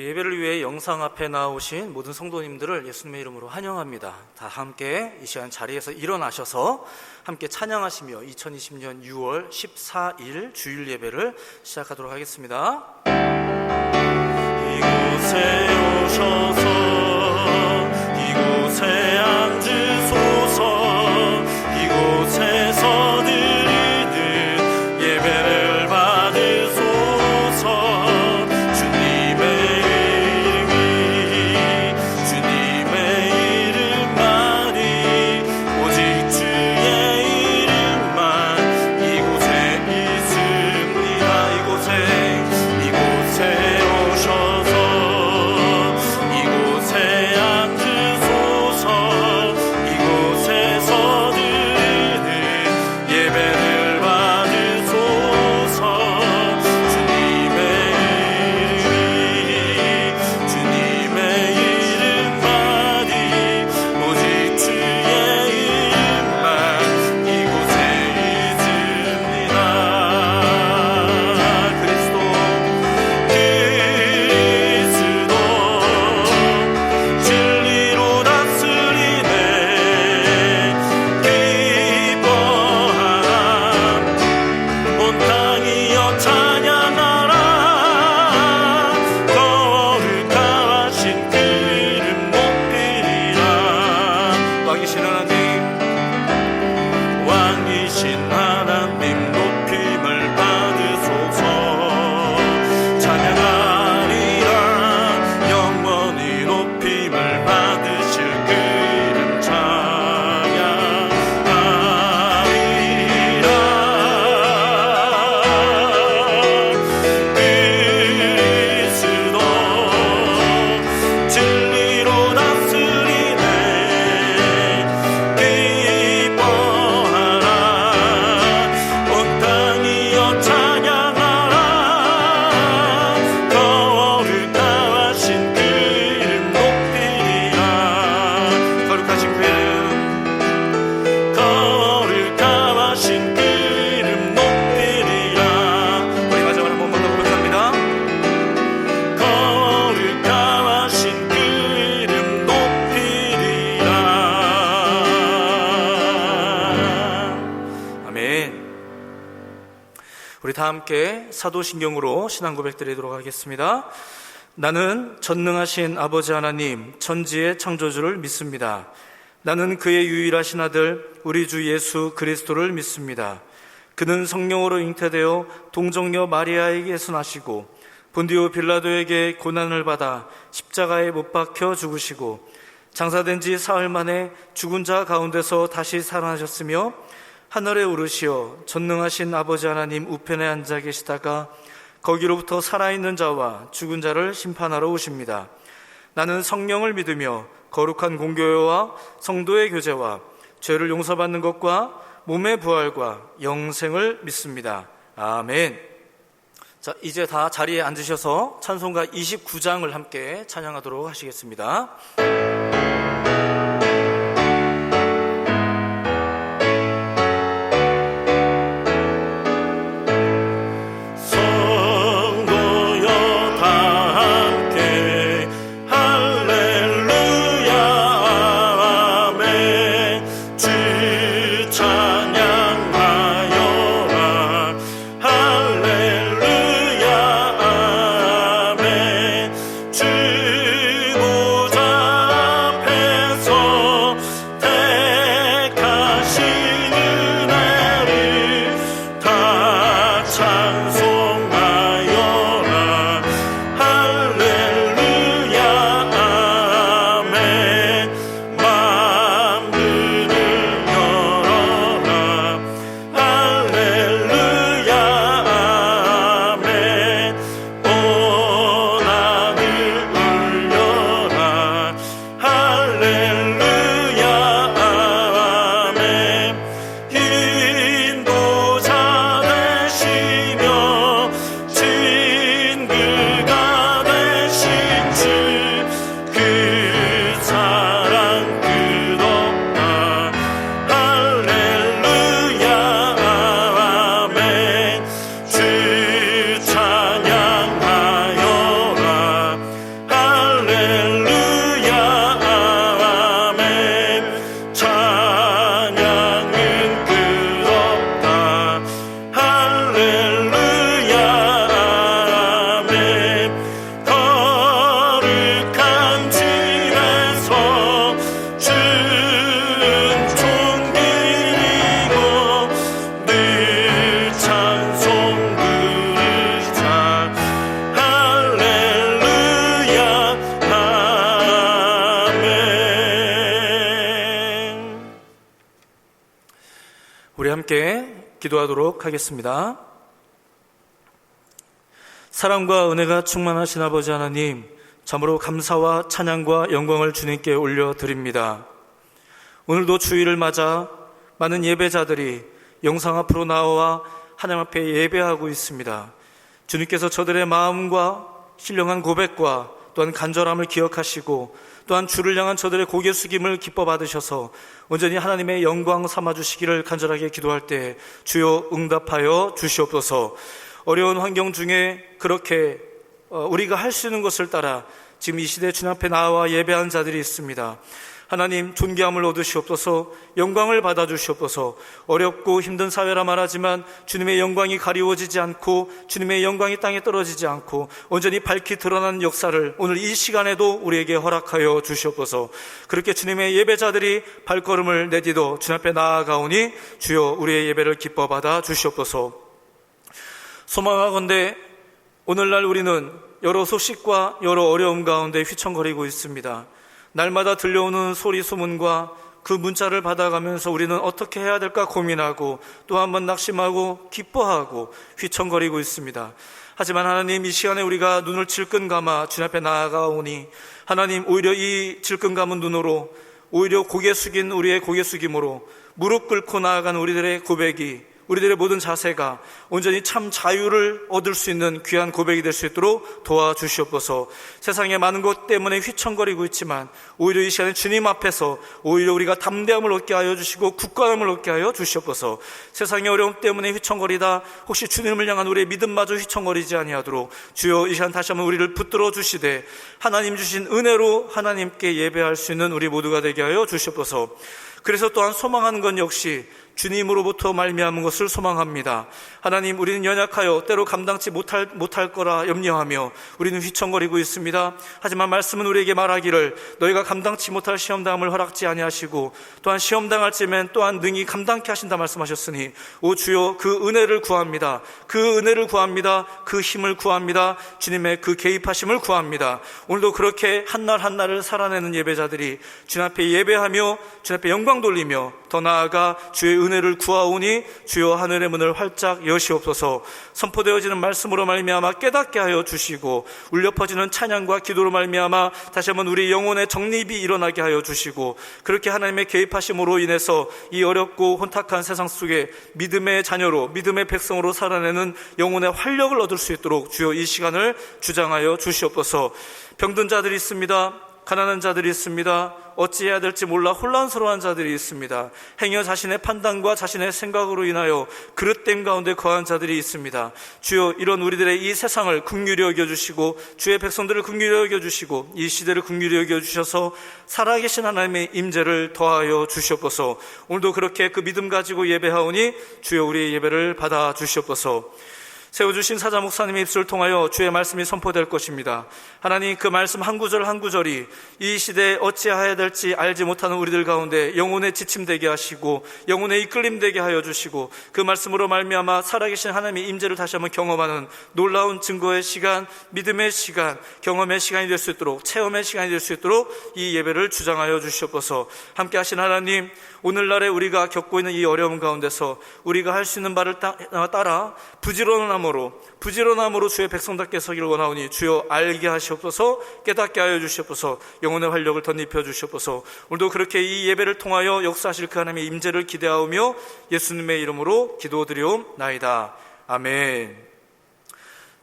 예배를 위해 영상 앞에 나오신 모든 성도님들을 예수님의 이름으로 환영합니다. 다 함께 이 시간 자리에서 일어나셔서 함께 찬양하시며 2020년 6월 14일 주일 예배를 시작하도록 하겠습니다. 이곳에 오셔서 이곳에 앉으소서. 이곳에서 드리는 예배를 받으소서. 우리 다 함께 사도신경으로 신앙 고백 드리도록 하겠습니다. 나는 전능하신 아버지 하나님 천지의 창조주를 믿습니다. 나는 그의 유일하신 아들 우리 주 예수 그리스도를 믿습니다. 그는 성령으로 잉태되어 동정녀 마리아에게서 나시고 본디오 빌라도에게 고난을 받아 십자가에 못 박혀 죽으시고 장사된 지 사흘 만에 죽은 자 가운데서 다시 살아나셨으며 하늘에 오르시어 전능하신 아버지 하나님 우편에 앉아 계시다가 거기로부터 살아있는 자와 죽은 자를 심판하러 오십니다. 나는 성령을 믿으며 거룩한 공교회와 성도의 교제와 죄를 용서받는 것과 몸의 부활과 영생을 믿습니다. 아멘. 자, 이제 다 자리에 앉으셔서 찬송가 29장을 함께 찬양하도록 하시겠습니다. 주보좌 앞에 함께 기도하도록 하겠습니다. 사랑과 은혜가 충만하신 아버지 하나님, 참으로 감사와 찬양과 영광을 주님께 올려드립니다. 오늘도 주일을 맞아 많은 예배자들이 영상 앞으로 나와 하나님 앞에 예배하고 있습니다. 주님께서 저들의 마음과 신령한 고백과 또한 간절함을 기억하시고 또한 주를 향한 저들의 고개 숙임을 기뻐 받으셔서 온전히 하나님의 영광 삼아주시기를 간절하게 기도할 때 주여 응답하여 주시옵소서. 어려운 환경 중에 그렇게 우리가 할 수 있는 것을 따라 지금 이 시대 주님 앞에 나와 예배한 자들이 있습니다. 하나님 존귀함을 얻으시옵소서, 영광을 받아주시옵소서. 어렵고 힘든 사회라 말하지만 주님의 영광이 가리워지지 않고 주님의 영광이 땅에 떨어지지 않고 온전히 밝히 드러나는 역사를 오늘 이 시간에도 우리에게 허락하여 주시옵소서. 그렇게 주님의 예배자들이 발걸음을 내디뎌 주님 앞에 나아가오니 주여 우리의 예배를 기뻐 받아 주시옵소서. 소망하건대 오늘날 우리는 여러 소식과 여러 어려움 가운데 휘청거리고 있습니다. 날마다 들려오는 소리 소문과 그 문자를 받아가면서 우리는 어떻게 해야 될까 고민하고 또 한 번 낙심하고 기뻐하고 휘청거리고 있습니다. 하지만 하나님, 이 시간에 우리가 눈을 질끈 감아 주님 앞에 나아가오니 하나님, 오히려 이 질끈 감은 눈으로, 오히려 고개 숙인 우리의 고개 숙임으로 무릎 꿇고 나아가는 우리들의 고백이, 우리들의 모든 자세가 온전히 참 자유를 얻을 수 있는 귀한 고백이 될 수 있도록 도와주시옵소서. 세상에 많은 것 때문에 휘청거리고 있지만 오히려 이 시간에 주님 앞에서 오히려 우리가 담대함을 얻게 하여 주시고 굳건함을 얻게 하여 주시옵소서. 세상의 어려움 때문에 휘청거리다 혹시 주님을 향한 우리의 믿음마저 휘청거리지 아니하도록 주여 이 시간 다시 한번 우리를 붙들어 주시되 하나님 주신 은혜로 하나님께 예배할 수 있는 우리 모두가 되게 하여 주시옵소서. 그래서 또한 소망하는 건 역시 주님으로부터 말미암은 것을 소망합니다. 하나님, 우리는 연약하여 때로 감당치 못할 거라 염려하며 우리는 휘청거리고 있습니다. 하지만 말씀은 우리에게 말하기를 너희가 감당치 못할 시험당함을 허락지 아니하시고 또한 시험당할 쯤엔 또한 능히 감당케 하신다 말씀하셨으니 오 주여, 그 은혜를 구합니다. 그 은혜를 구합니다. 그 힘을 구합니다. 주님의 그 개입하심을 구합니다. 오늘도 그렇게 한날 한날을 살아내는 예배자들이 주님 앞에 예배하며 주님 앞에 영광 돌리며 더 나아가 주의 은혜를 구하오니 주여 하늘의 문을 활짝 여시옵소서. 선포되어지는 말씀으로 말미암아 깨닫게 하여 주시고 울려 퍼지는 찬양과 기도로 말미암아 다시 한번 우리 영혼의 정립이 일어나게 하여 주시고 그렇게 하나님의 개입하심으로 인해서 이 어렵고 혼탁한 세상 속에 믿음의 자녀로, 믿음의 백성으로 살아내는 영혼의 활력을 얻을 수 있도록 주여 이 시간을 주장하여 주시옵소서. 병든 자들이 있습니다. 가난한 자들이 있습니다. 어찌해야 될지 몰라 혼란스러운 자들이 있습니다. 행여 자신의 판단과 자신의 생각으로 인하여 그릇됨 가운데 거한 자들이 있습니다. 주여, 이런 우리들의 이 세상을 긍휼히 여겨주시고 주의 백성들을 긍휼히 여겨주시고 이 시대를 긍휼히 여겨주셔서 살아계신 하나님의 임재를 더하여 주시옵소서. 오늘도 그렇게 그 믿음 가지고 예배하오니 주여 우리의 예배를 받아 주시옵소서. 세워주신 사자 목사님의 입술을 통하여 주의 말씀이 선포될 것입니다. 하나님, 그 말씀 한 구절 한 구절이 이 시대에 어찌해야 될지 알지 못하는 우리들 가운데 영혼의 지침되게 하시고 영혼의 이끌림되게 하여 주시고 그 말씀으로 말미암아 살아계신 하나님의 임재를 다시 한번 경험하는 놀라운 증거의 시간, 믿음의 시간, 경험의 시간이 될 수 있도록, 체험의 시간이 될 수 있도록 이 예배를 주장하여 주시옵소서. 함께 하신 하나님, 오늘날에 우리가 겪고 있는 이 어려움 가운데서 우리가 할 수 있는 바를 따라 부지런함으로 주의 백성답게 서기를 원하오니 주여 알게 하시옵소서. 깨닫게 하여 주시옵소서. 영혼의 활력을 덧입혀 주시옵소서. 오늘도 그렇게 이 예배를 통하여 역사하실 그 하나님의 임재를 기대하오며 예수님의 이름으로 기도드리옵나이다. 아멘.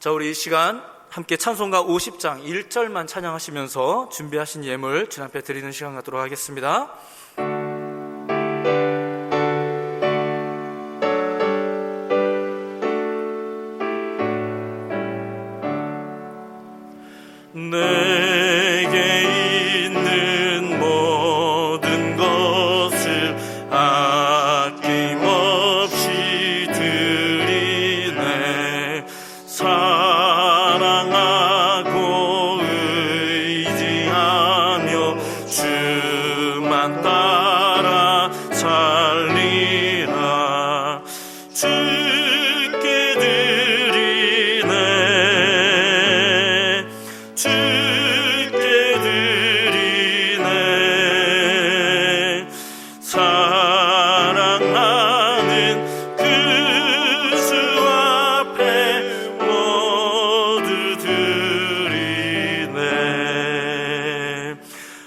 자, 우리 이 시간 함께 찬송가 50장 1절만 찬양하시면서 준비하신 예물 주님 앞에 드리는 시간 갖도록 하겠습니다. 내게 있는 모든 것을 아낌없이 드리네. 사랑하고 의지하며 주만 따라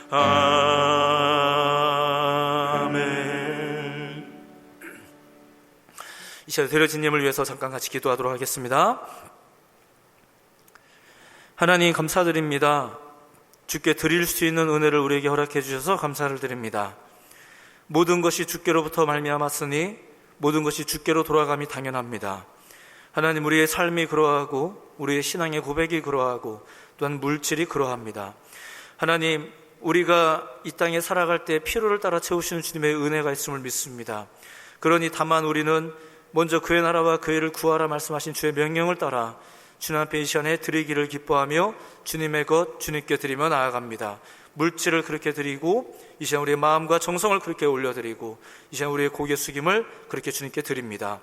아멘. 이 시간 데려진님을 위해서 잠깐 같이 기도하도록 하겠습니다. 하나님 감사드립니다. 주께 드릴 수 있는 은혜를 우리에게 허락해 주셔서 감사를 드립니다. 모든 것이 주께로부터 말미암았으니 모든 것이 주께로 돌아감이 당연합니다. 하나님, 우리의 삶이 그러하고 우리의 신앙의 고백이 그러하고 또한 물질이 그러합니다. 하나님, 우리가 이 땅에 살아갈 때 필요를 따라 채우시는 주님의 은혜가 있음을 믿습니다. 그러니 다만 우리는 먼저 그의 나라와 그의 일을 구하라 말씀하신 주의 명령을 따라 주님 앞에 이 시간에 드리기를 기뻐하며 주님의 것 주님께 드리며 나아갑니다. 물질을 그렇게 드리고 이 시간 우리의 마음과 정성을 그렇게 올려드리고 이 시간 우리의 고개 숙임을 그렇게 주님께 드립니다.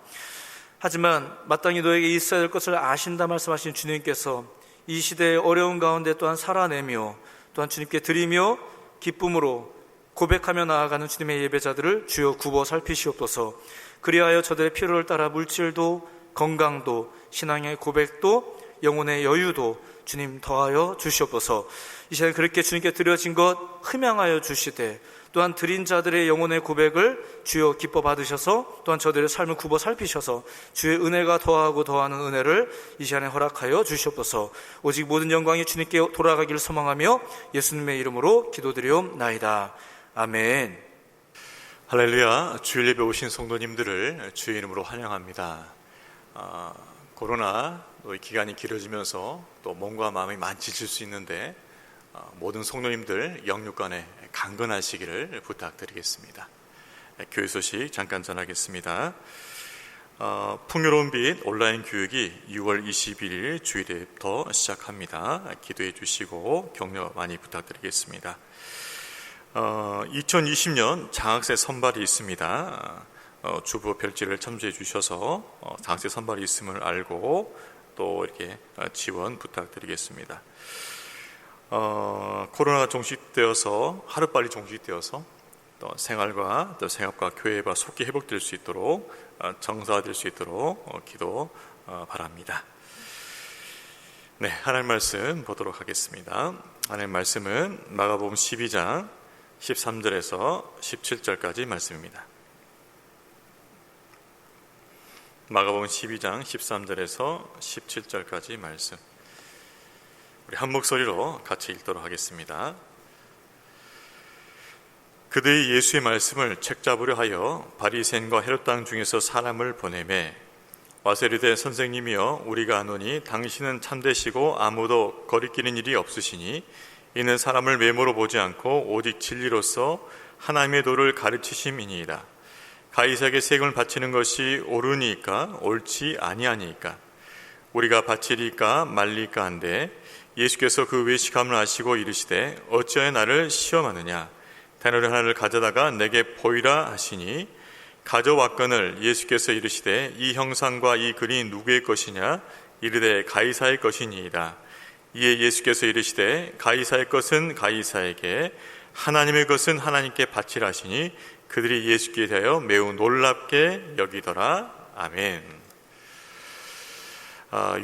하지만 마땅히 너에게 있어야 될 것을 아신다 말씀하신 주님께서 이 시대의 어려운 가운데 또한 살아내며 또한 주님께 드리며 기쁨으로 고백하며 나아가는 주님의 예배자들을 주여 굽어 살피시옵소서. 그리하여 저들의 필요를 따라 물질도 건강도 신앙의 고백도 영혼의 여유도 주님 더하여 주시옵소서. 이 시간에 그렇게 주님께 드려진 것 흠양하여 주시되 또한 드린 자들의 영혼의 고백을 주여 기뻐 받으셔서 또한 저들의 삶을 굽어 살피셔서 주의 은혜가 더하고 더하는 은혜를 이 시간에 허락하여 주시옵소서. 오직 모든 영광이 주님께 돌아가기를 소망하며 예수님의 이름으로 기도드리옵나이다. 아멘. 할렐루야. 주일 예배 오신 성도님들을 주의 이름으로 환영합니다. 코로나 기간이 길어지면서 또 몸과 마음이 많이 지칠 수 있는데 모든 성도님들 영육간에 강건하시기를 부탁드리겠습니다. 교회 소식 잠깐 전하겠습니다. 풍요로운 빛 온라인 교육이 6월 21일 주일에부터 시작합니다. 기도해 주시고 격려 많이 부탁드리겠습니다. 2020년 장학생 선발이 있습니다. 주부 별지를 첨부해 주셔서 장학생 선발이 있음을 알고 또 이렇게 지원 부탁드리겠습니다. 코로나가 종식되어서 하루빨리 종식되어서 또 생활과 또 생업과 교회가 속히 회복될 수 있도록 정상화될 수 있도록 기도 바랍니다. 네, 하나님 말씀 보도록 하겠습니다. 하나님 말씀은 마가복음 12장 13절에서 17절까지 말씀입니다. 마가복음 12장 13절에서 17절까지 말씀, 우리 한 목소리로 같이 읽도록 하겠습니다. 그들이 예수의 말씀을 책잡으려 하여 바리새인과 헤롯 땅 중에서 사람을 보내매 와서 이르되 선생님이여 우리가 아노니 당신은 참되시고 아무도 거리끼는 일이 없으시니 이는 사람을 외모로 보지 않고 오직 진리로서 하나님의 도를 가르치심이니이다. 가이사에게 세금을 바치는 것이 옳으니까 옳지 아니하니까 우리가 바치리까 말리까 한데 예수께서 그 외식함을 아시고 이르시되 어찌하여 나를 시험하느냐 다너리 하나를 가져다가 내게 보이라 하시니 가져왔거늘 예수께서 이르시되 이 형상과 이 글이 누구의 것이냐 이르되 가이사의 것이니이다. 이에 예수께서 이르시되 가이사의 것은 가이사에게 하나님의 것은 하나님께 바치라 하시니 그들이 예수께 대하여 매우 놀랍게 여기더라. 아멘.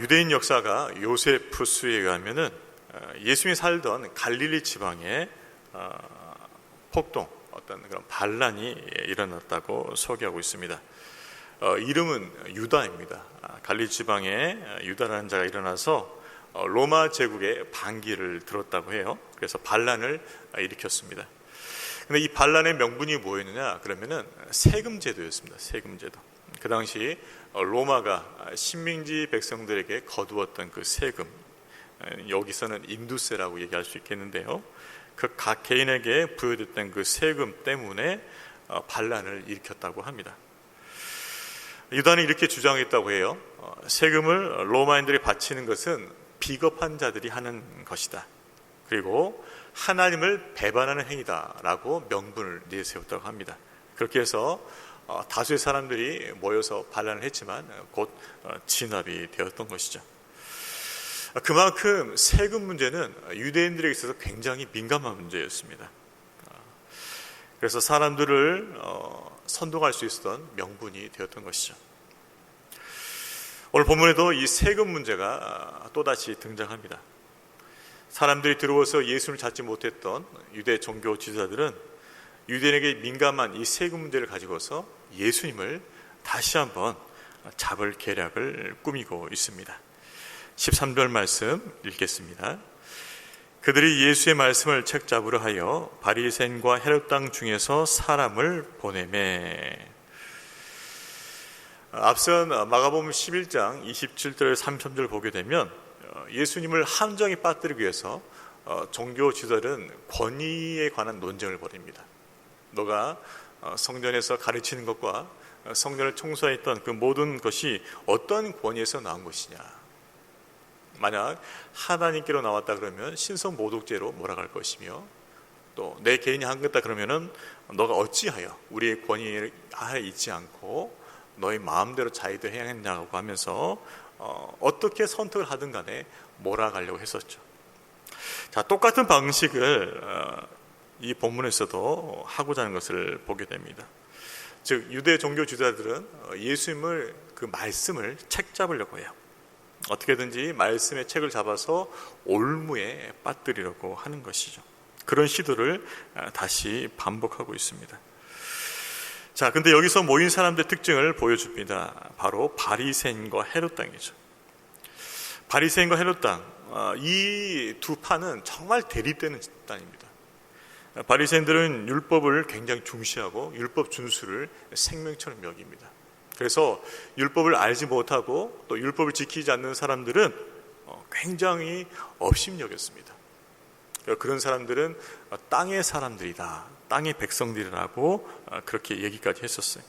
유대인 역사가 요세푸스에 의하면은 예수님이 살던 갈릴리 지방에 폭동, 어떤 그런 반란이 일어났다고 소개하고 있습니다. 이름은 유다입니다. 갈릴리 지방에 유다라는 자가 일어나서 로마 제국의 반기를 들었다고 해요. 그래서 반란을 일으켰습니다. 근데 이 반란의 명분이 뭐였느냐? 그러면은 세금 제도였습니다. 세금 제도. 그 당시 로마가 식민지 백성들에게 거두었던 그 세금, 여기서는 인두세라고 얘기할 수 있겠는데요. 그 각 개인에게 부여됐던 그 세금 때문에 반란을 일으켰다고 합니다. 유다는 이렇게 주장했다고 해요. 세금을 로마인들이 바치는 것은 비겁한 자들이 하는 것이다. 그리고 하나님을 배반하는 행위다라고 명분을 내세웠다고 합니다. 그렇게 해서 다수의 사람들이 모여서 반란을 했지만 곧 진압이 되었던 것이죠. 그만큼 세금 문제는 유대인들에게 있어서 굉장히 민감한 문제였습니다. 그래서 사람들을 선동할 수 있었던 명분이 되었던 것이죠. 오늘 본문에도 이 세금 문제가 또다시 등장합니다. 사람들이 들어와서 예수를 찾지 못했던 유대 종교 지도자들은 유대인에게 민감한 이 세금 문제를 가지고서 예수님을 다시 한번 잡을 계략을 꾸미고 있습니다. 13절 말씀 읽겠습니다. 그들이 예수의 말씀을 책잡으려 하여 바리새인과 헤롯 땅 중에서 사람을 보내매. 앞선 마가복음 11장 27절 33절 보게 되면 예수님을 함정에 빠뜨리기 위해서 종교 지도자들은 권위에 관한 논쟁을 벌입니다. 너가 성전에서 가르치는 것과 성전을 청소했던 그 모든 것이 어떤 권위에서 나온 것이냐. 만약 하나님께로 나왔다 그러면 신성 모독죄로 몰아갈 것이며, 또 내 개인이 한 것다 그러면은 너가 어찌하여 우리의 권위 하에 있지 않고 너의 마음대로 자유대로 행했냐고 하면서 어떻게 선택을 하든 간에 몰아가려고 했었죠. 자, 똑같은 방식을 이 본문에서도 하고자 하는 것을 보게 됩니다. 즉 유대 종교 지도자들은 예수님을 그 말씀을 책 잡으려고 해요. 어떻게든지 말씀의 책을 잡아서 올무에 빠뜨리려고 하는 것이죠. 그런 시도를 다시 반복하고 있습니다. 자, 근데 여기서 모인 사람들의 특징을 보여줍니다. 바로 바리새인과 헤롯 당이죠. 바리새인과 헤롯 당, 이 두 파는 정말 대립되는 집단입니다. 바리새인들은 율법을 굉장히 중시하고 율법 준수를 생명처럼 여깁니다. 그래서 율법을 알지 못하고 또 율법을 지키지 않는 사람들은 굉장히 업심여겼습니다. 그런 사람들은 땅의 사람들이다, 땅의 백성들이라고 그렇게 얘기까지 했었어요.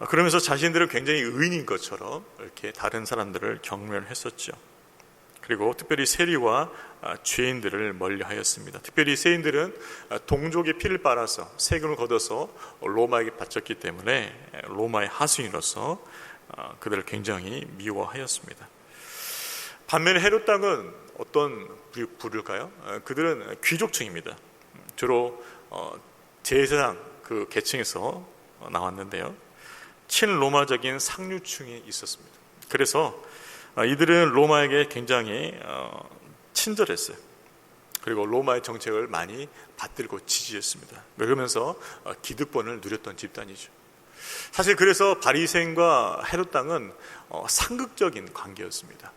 그러면서 자신들은 굉장히 의인인 것처럼 이렇게 다른 사람들을 경멸했었죠. 그리고 특별히 세리와 죄인들을 멀리하였습니다. 특별히 세인들은 동족의 피를 빨아서 세금을 걷어서 로마에게 바쳤기 때문에 로마의 하수인으로서 그들을 굉장히 미워하였습니다. 반면에 헤롯 당은 어떤 부류일까요? 그들은 귀족층입니다. 주로 제사장 그 계층에서 나왔는데요, 친로마적인 상류층에 있었습니다. 그래서 이들은 로마에게 굉장히 친절했어요. 그리고 로마의 정책을 많이 받들고 지지했습니다. 그러면서 기득권을 누렸던 집단이죠. 사실 그래서 바리새인과 헤롯 당은 상극적인 관계였습니다.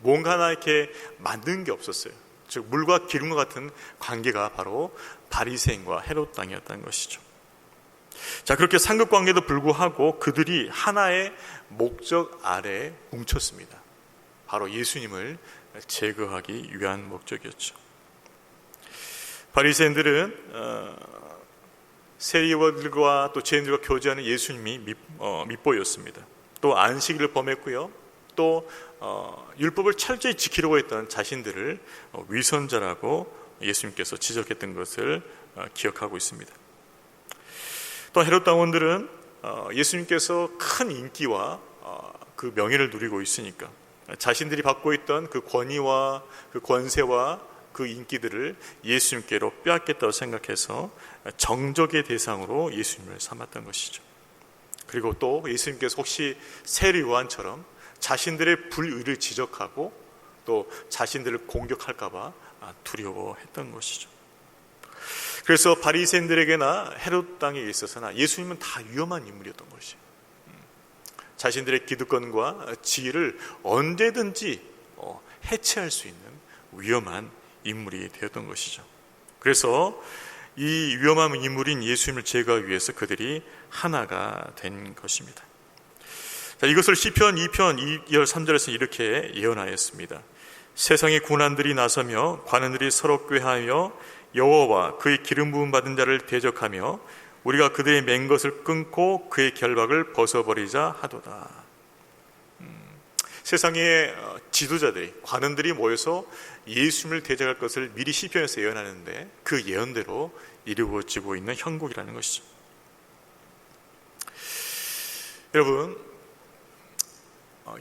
뭔가 하나 이렇게 만든 게 없었어요. 즉 물과 기름과 같은 관계가 바로 바리새인과 헤롯 당이었다는 것이죠. 자, 그렇게 상급 관계도 불구하고 그들이 하나의 목적 아래에 뭉쳤습니다. 바로 예수님을 제거하기 위한 목적이었죠. 바리새인들은 세리들과 또 죄인들과 교제하는 예수님이 밉보였습니다. 또 안식일을 범했고요, 또 율법을 철저히 지키려고 했던 자신들을 위선자라고 예수님께서 지적했던 것을 기억하고 있습니다. 또 헤롯 당원들은 예수님께서 큰 인기와 그 명예를 누리고 있으니까 자신들이 받고 있던 그 권위와 그 권세와 그 인기들을 예수님께로 빼앗겠다고 생각해서 정적의 대상으로 예수님을 삼았던 것이죠. 그리고 또 예수님께서 혹시 세리 요한처럼 자신들의 불의를 지적하고 또 자신들을 공격할까 봐 두려워했던 것이죠. 그래서 바리새인들에게나 헤롯 당에 있어서나 예수님은 다 위험한 인물이었던 것이에요. 자신들의 기득권과 지위를 언제든지 해체할 수 있는 위험한 인물이 되었던 것이죠. 그래서 이 위험한 인물인 예수님을 제거하기 위해서 그들이 하나가 된 것입니다. 자, 이것을 시편 2편 2절 3절에서 이렇게 예언하였습니다. 세상의 군환들이 나서며 관원들이 서로 꾀하여 여호와와 그의 기름 부음 받은 자를 대적하며 우리가 그들의 맨 것을 끊고 그의 결박을 벗어버리자 하도다. 세상의 지도자들이, 관원들이 모여서 예수님을 대적할 것을 미리 시편에서 예언하는데 그 예언대로 이루어지고 있는 형국이라는 것이죠. 여러분,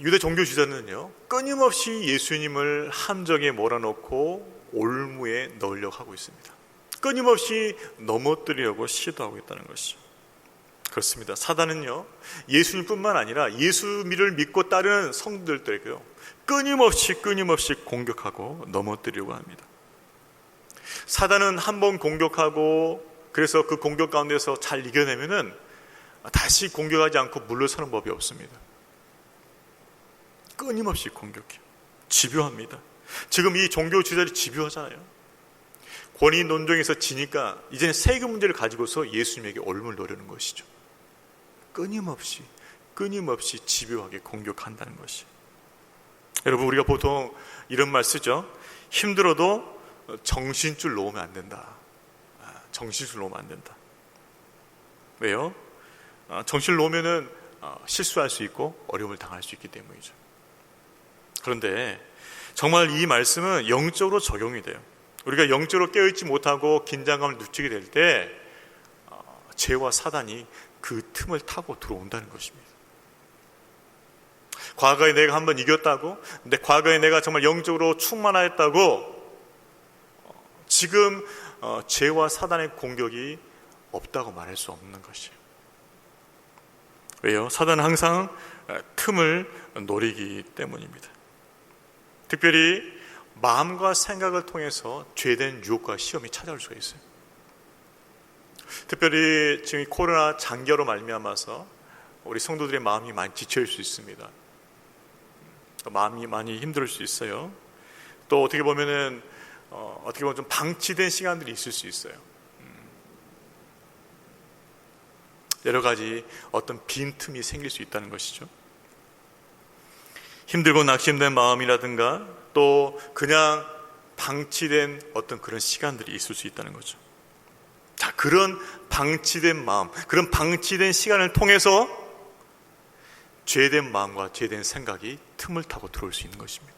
유대 종교 지도자는요, 끊임없이 예수님을 함정에 몰아넣고 올무에 넣으려고 하고 있습니다. 끊임없이 넘어뜨리려고 시도하고 있다는 것이죠. 그렇습니다. 사단은요, 예수님뿐만 아니라 예수를 믿고 따르는 성도들에게요, 끊임없이 공격하고 넘어뜨리려고 합니다. 사단은 한번 공격하고 그래서 그 공격 가운데서 잘 이겨내면은 다시 공격하지 않고 물러서는 법이 없습니다. 끊임없이 공격해요. 집요합니다. 지금 이 종교 지도자들이 집요하잖아요. 권위 논쟁에서 지니까 이제는 세금 문제를 가지고서 예수님에게 옮을 노리는 것이죠. 끊임없이 집요하게 공격한다는 것이. 여러분, 우리가 보통 이런 말 쓰죠. 힘들어도 정신줄 놓으면 안 된다. 정신줄 놓으면 안 된다. 왜요? 정신을 놓으면은 실수할 수 있고 어려움을 당할 수 있기 때문이죠. 그런데 정말 이 말씀은 영적으로 적용이 돼요. 우리가 영적으로 깨어있지 못하고 긴장감을 늦추게 될 때 죄와 사단이 그 틈을 타고 들어온다는 것입니다. 과거에 내가 한번 이겼다고, 근데 과거에 내가 정말 영적으로 충만하였다고 지금 죄와 사단의 공격이 없다고 말할 수 없는 것이에요. 왜요? 사단은 항상 틈을 노리기 때문입니다. 특별히 마음과 생각을 통해서 죄된 유혹과 시험이 찾아올 수가 있어요. 특별히 지금 코로나 장기화로 말미암아서 우리 성도들의 마음이 많이 지칠 수 있습니다. 마음이 많이 힘들 수 있어요. 또 어떻게 보면 좀 방치된 시간들이 있을 수 있어요. 여러 가지 어떤 빈틈이 생길 수 있다는 것이죠. 힘들고 낙심된 마음이라든가 또 그냥 방치된 어떤 그런 시간들이 있을 수 있다는 거죠. 자, 그런 방치된 마음, 그런 방치된 시간을 통해서 죄된 마음과 죄된 생각이 틈을 타고 들어올 수 있는 것입니다.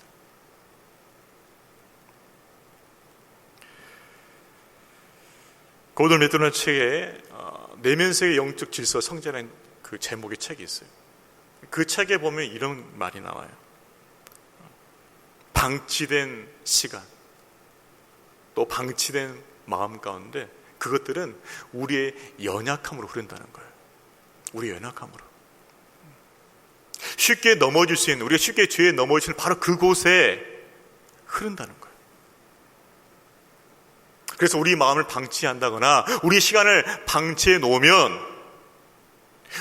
고든 메드너 책에 내면서의 영적 질서 성장이라는 그 제목의 책이 있어요. 그 책에 보면 이런 말이 나와요. 방치된 시간, 또 방치된 마음 가운데 그것들은 우리의 연약함으로 흐른다는 거예요. 우리의 연약함으로. 쉽게 넘어질 수 있는, 우리가 쉽게 죄에 넘어지는 바로 그곳에 흐른다는 거예요. 그래서 우리 마음을 방치한다거나 우리 시간을 방치해 놓으면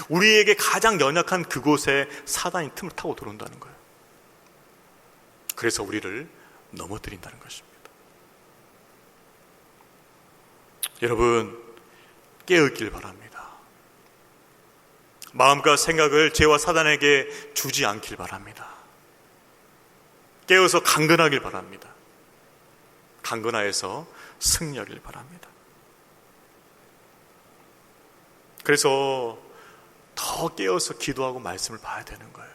우리에게 가장 연약한 그곳에 사단이 틈을 타고 들어온다는 거예요. 그래서 우리를 넘어뜨린다는 것입니다. 여러분, 깨어있길 바랍니다. 마음과 생각을 죄와 사단에게 주지 않길 바랍니다. 깨어서 강건하길 바랍니다. 강건하여서 승리하길 바랍니다. 그래서 더 깨어서 기도하고 말씀을 봐야 되는 거예요.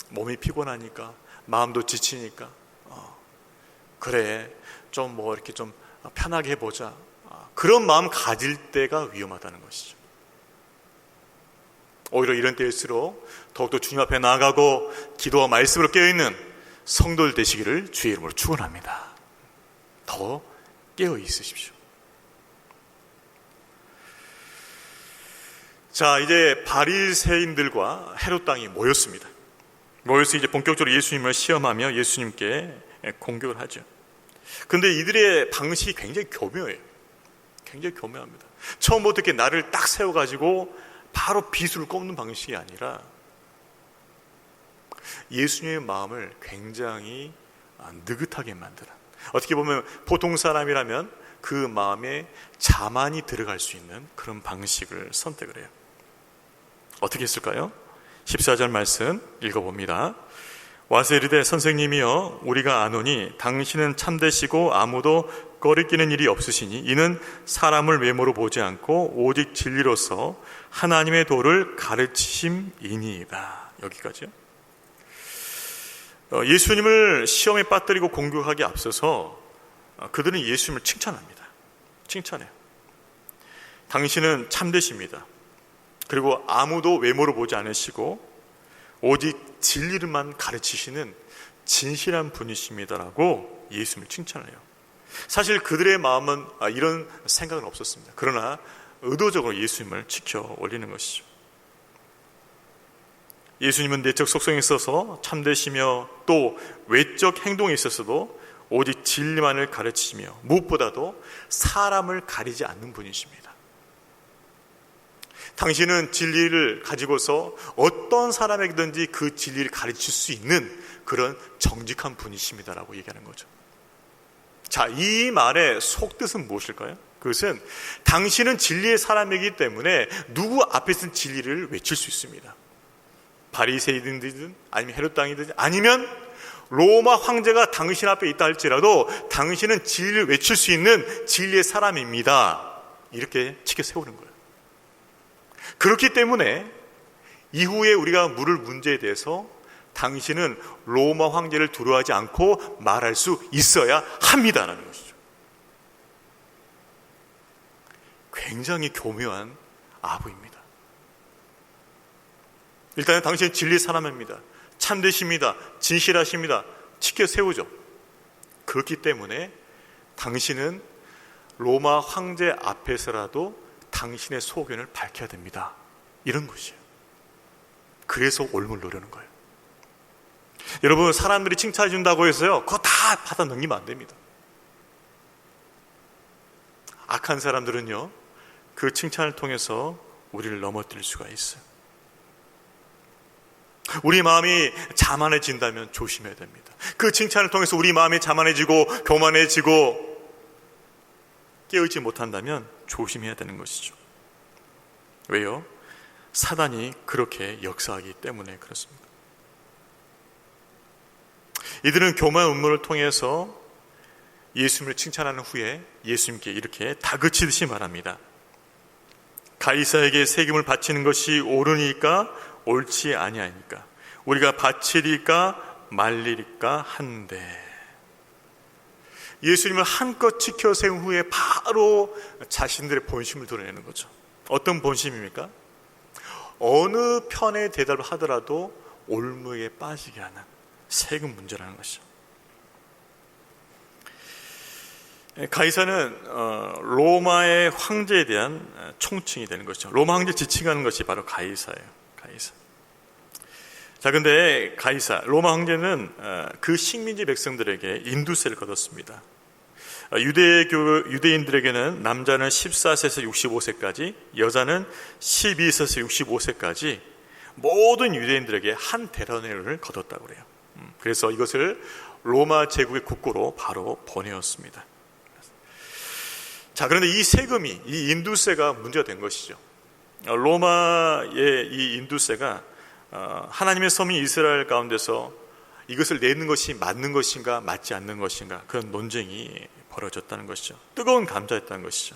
몸이 피곤하니까, 마음도 지치니까, 그래, 좀 이렇게 좀 편하게 해보자. 그런 마음 가질 때가 위험하다는 것이죠. 오히려 이런 때일수록 더욱더 주님 앞에 나아가고 기도와 말씀으로 깨어있는 성도들 되시기를 주의 이름으로 축원합니다. 더 깨어 있으십시오. 자, 이제 바리새인들과 헤롯 당이 모였습니다. 모여서 이제 본격적으로 예수님을 시험하며 예수님께 공격을 하죠. 근데 이들의 방식이 굉장히 교묘해요. 굉장히 교묘합니다. 처음부터 이렇게 나를 딱 세워가지고 바로 비수를 꼽는 방식이 아니라 예수님의 마음을 굉장히 느긋하게 만드는, 어떻게 보면 보통 사람이라면 그 마음에 자만이 들어갈 수 있는 그런 방식을 선택을 해요. 어떻게 했을까요? 14절 말씀 읽어봅니다. 와서 이르되 선생님이여 우리가 아노니 당신은 참되시고 아무도 꺼리끼는 일이 없으시니 이는 사람을 외모로 보지 않고 오직 진리로서 하나님의 도를 가르치심이니이다. 여기까지요. 예수님을 시험에 빠뜨리고 공격하기 앞서서 그들은 예수님을 칭찬합니다. 칭찬해요. 당신은 참되십니다. 그리고 아무도 외모로 보지 않으시고 오직 진리를만 가르치시는 진실한 분이십니다라고 예수님을 칭찬해요. 사실 그들의 마음은 이런 생각은 없었습니다. 그러나 의도적으로 예수님을 지켜 올리는 것이죠. 예수님은 내적 속성에 있어서 참되시며 또 외적 행동에 있어서도 오직 진리만을 가르치시며 무엇보다도 사람을 가리지 않는 분이십니다. 당신은 진리를 가지고서 어떤 사람에게든지 그 진리를 가르칠 수 있는 그런 정직한 분이십니다라고 얘기하는 거죠. 자, 이 말의 속뜻은 무엇일까요? 그것은 당신은 진리의 사람이기 때문에 누구 앞에서는 진리를 외칠 수 있습니다. 바리새인이든 아니면 헤롯 당이든 아니면 로마 황제가 당신 앞에 있다 할지라도 당신은 진리를 외칠 수 있는 진리의 사람입니다. 이렇게 치켜 세우는 거예요. 그렇기 때문에 이후에 우리가 물을 문제에 대해서 당신은 로마 황제를 두려워하지 않고 말할 수 있어야 합니다라는 것이죠. 굉장히 교묘한 아부입니다. 일단은 당신은 진리 사람입니다. 참되십니다. 진실하십니다. 지켜 세우죠. 그렇기 때문에 당신은 로마 황제 앞에서라도 당신의 소견을 밝혀야 됩니다. 이런 것이에요. 그래서 옳음을 노리는 거예요. 여러분, 사람들이 칭찬해 준다고 해서요, 그거 다 받아 넘기면 안 됩니다. 악한 사람들은요, 그 칭찬을 통해서 우리를 넘어뜨릴 수가 있어요. 우리 마음이 자만해진다면 조심해야 됩니다. 그 칭찬을 통해서 우리 마음이 자만해지고 교만해지고 깨어있지 못한다면 조심해야 되는 것이죠. 왜요? 사단이 그렇게 역사하기 때문에 그렇습니다. 이들은 교만 음모를 통해서 예수님을 칭찬하는 후에 예수님께 이렇게 다그치듯이 말합니다. 가이사에게 세금을 바치는 것이 옳으니까 옳지 아니하니까 우리가 바치리까 말리리까 한데, 예수님을 한껏 지켜 세운 후에 바로 자신들의 본심을 드러내는 거죠. 어떤 본심입니까? 어느 편에 대답을 하더라도 올무에 빠지게 하는 세금 문제라는 것이죠. 가이사는 로마의 황제에 대한 총칭이 되는 것이죠. 로마 황제 지칭하는 것이 바로 가이사예요. 가이사. 자, 근데 가이사, 로마 황제는 그 식민지 백성들에게 인두세를 거뒀습니다. 유대인들에게는 남자는 14세에서 65세까지, 여자는 12세에서 65세까지 모든 유대인들에게 한 대련을 거뒀다고 그래요. 그래서 이것을 로마 제국의 국고로 바로 보내었습니다. 자, 그런데 이 세금이, 이 인두세가 문제가 된 것이죠. 로마의 이 인두세가 하나님의 서민 이스라엘 가운데서 이것을 내는 것이 맞는 것인가 맞지 않는 것인가, 그런 논쟁이 벌어졌다는 것이죠. 뜨거운 감자였다는 것이죠.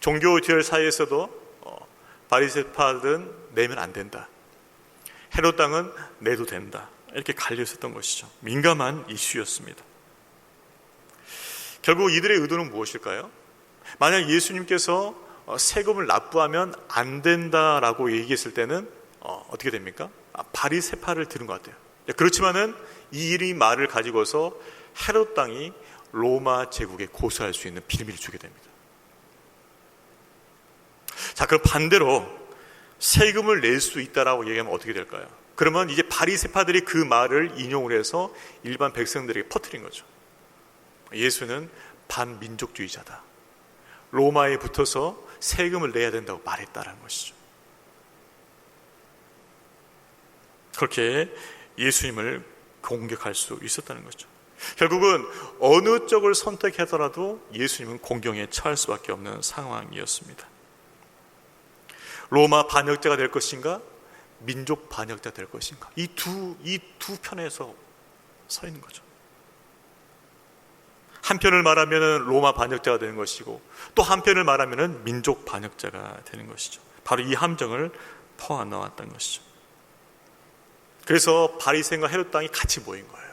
종교지열 사이에서도 바리새파들은 내면 안 된다, 헤롯 당은 내도 된다, 이렇게 갈려 있었던 것이죠. 민감한 이슈였습니다. 결국 이들의 의도는 무엇일까요? 만약 예수님께서 세금을 납부하면 안 된다라고 얘기했을 때는 어떻게 됩니까? 바리새파를 들은 것 같아요. 그렇지만은 이 말을 가지고서 헤롯 당이 로마 제국에 고소할 수 있는 빌미를 주게 됩니다. 자, 그럼 반대로 세금을 낼 수 있다라고 얘기하면 어떻게 될까요? 그러면 이제 바리새파들이 그 말을 인용을 해서 일반 백성들에게 퍼뜨린 거죠. 예수는 반민족주의자다, 로마에 붙어서 세금을 내야 된다고 말했다라는 것이죠. 그렇게 예수님을 공격할 수 있었다는 거죠. 결국은 어느 쪽을 선택하더라도 예수님은 공경에 처할 수밖에 없는 상황이었습니다. 로마 반역자가 될 것인가, 민족 반역자 될 것인가, 이 두 편에서 서 있는 거죠. 한편을 말하면 로마 반역자가 되는 것이고, 또 한편을 말하면 민족 반역자가 되는 것이죠. 바로 이 함정을 퍼안 나왔다는 것이죠. 그래서 바리새인과 헤롯 당이 같이 모인 거예요.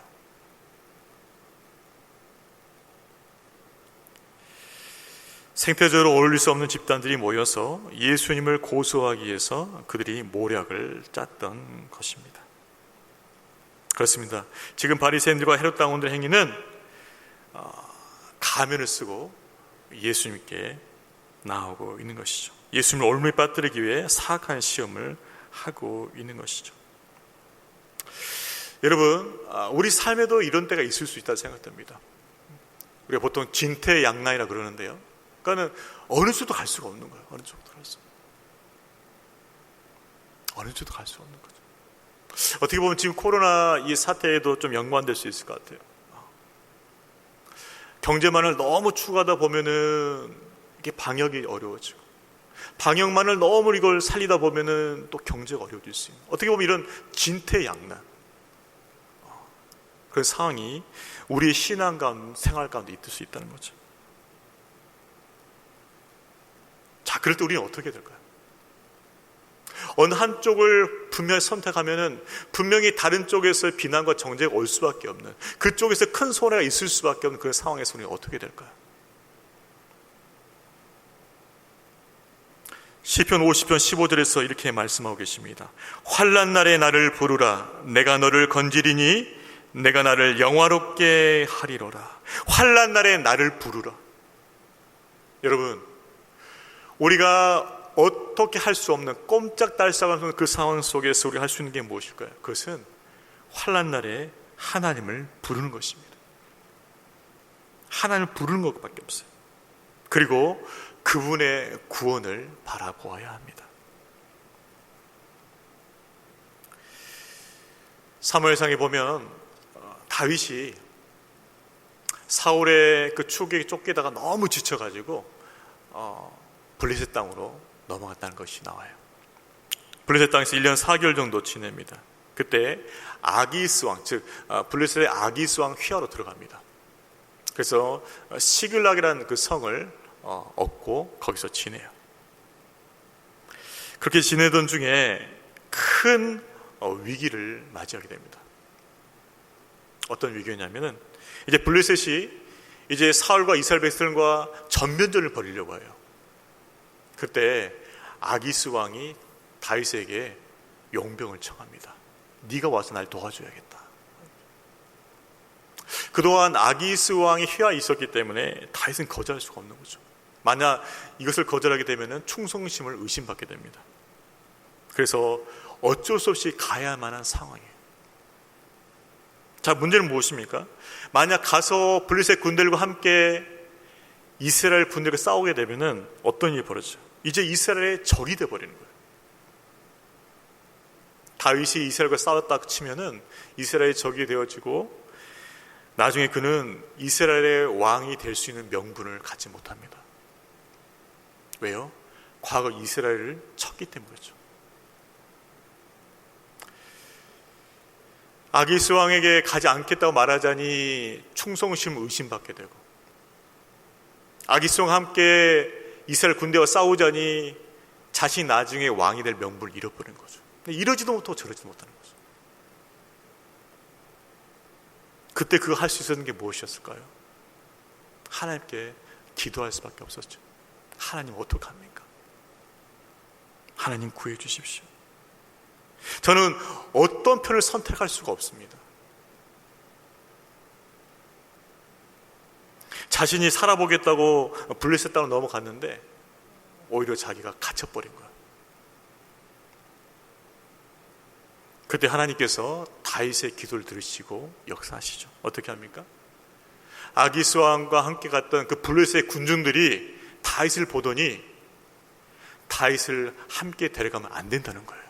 생태적으로 어울릴 수 없는 집단들이 모여서 예수님을 고소하기 위해서 그들이 모략을 짰던 것입니다. 그렇습니다. 지금 바리새인들과 헤롯 당원들의 행위는 가면을 쓰고 예수님께 나오고 있는 것이죠. 예수님을 올무에 빠뜨리기 위해 사악한 시험을 하고 있는 것이죠. 여러분, 우리 삶에도 이런 때가 있을 수 있다고 생각됩니다. 우리가 보통 진퇴양난이라 그러는데요. 그러니까는 어느 쪽도 갈 수가 없는 거예요. 어느 쪽도 갈 수. 어느 쪽도 갈 수가 없는 거죠. 어떻게 보면 지금 코로나 이 사태에도 좀 연관될 수 있을 것 같아요. 경제만을 너무 추구하다 보면은 이게 방역이 어려워지고, 방역만을 너무 이걸 살리다 보면은 또 경제가 어려워질 수 있는, 어떻게 보면 이런 진퇴양난, 그런 상황이 우리의 신앙 가운데, 생활 가운데 있을 수 있다는 거죠. 자, 그럴 때 우리는 어떻게 될까요? 어느 한쪽을 분명히 선택하면은 분명히 다른 쪽에서 비난과 정죄가 올 수밖에 없는, 그쪽에서 큰 손해가 있을 수밖에 없는 그런 상황에서 우리는 어떻게 될까요? 시편 50편 15절에서 이렇게 말씀하고 계십니다. 환난 날에 나를 부르라. 내가 너를 건지리니 내가 나를 영화롭게 하리로라. 환난 날에 나를 부르라. 여러분, 우리가 어떻게 할 수 없는, 꼼짝달싹한 그 상황 속에서 우리가 할 수 있는 게 무엇일까요? 그것은 환난 날에 하나님을 부르는 것입니다. 하나님을 부르는 것밖에 없어요. 그리고 그분의 구원을 바라보아야 합니다. 사무엘상에 보면 다윗이 사울의 그 추격에 쫓기다가 너무 지쳐가지고 블레셋 땅으로 넘어갔다는 것이 나와요. 블레셋 땅에서 1년 4개월 정도 지냅니다. 그때 아기스 왕, 즉 블레셋의 아기스 왕 휘하로 들어갑니다. 그래서 시글락이라는 그 성을 얻고 거기서 지내요. 그렇게 지내던 중에 큰 위기를 맞이하게 됩니다. 어떤 위기였냐면은, 이제 블레셋이 이제 사울과 이스라엘 백성과 전면전을 벌이려고 해요. 그때 아기스 왕이 다윗에게 용병을 청합니다. 네가 와서 날 도와줘야겠다. 그동안 아기스 왕이 휘하에 있었기 때문에 다윗은 거절할 수가 없는 거죠. 만약 이것을 거절하게 되면 충성심을 의심받게 됩니다. 그래서 어쩔 수 없이 가야만 한 상황이에요. 자, 문제는 무엇입니까? 만약 가서 블레셋 군대들과 함께 이스라엘 군대가 싸우게 되면 어떤 일이 벌어져요? 이제 이스라엘의 적이 되어버리는 거예요. 다윗이 이스라엘과 싸웠다 치면은 이스라엘의 적이 되어지고, 나중에 그는 이스라엘의 왕이 될 수 있는 명분을 갖지 못합니다. 왜요? 과거 이스라엘을 쳤기 때문이죠. 아기스 왕에게 가지 않겠다고 말하자니 충성심을 의심받게 되고, 아기스 왕과 함께 이스라엘 군대와 싸우자니 자신이 나중에 왕이 될 명분을 잃어버린 거죠. 이러지도 못하고 저러지도 못하는 거죠. 그때 그거 할 수 있었는 게 무엇이었을까요? 하나님께 기도할 수밖에 없었죠. 하나님 어떡합니까? 하나님 구해 주십시오. 저는 어떤 편을 선택할 수가 없습니다. 자신이 살아보겠다고 블레셋 땅으로 넘어갔는데 오히려 자기가 갇혀버린 거야. 그때 하나님께서 다윗의 기도를 들으시고 역사하시죠. 어떻게 합니까? 아기스 왕과 함께 갔던 그 블레셋 군중들이 다윗을 보더니 다윗을 함께 데려가면 안 된다는 거예요.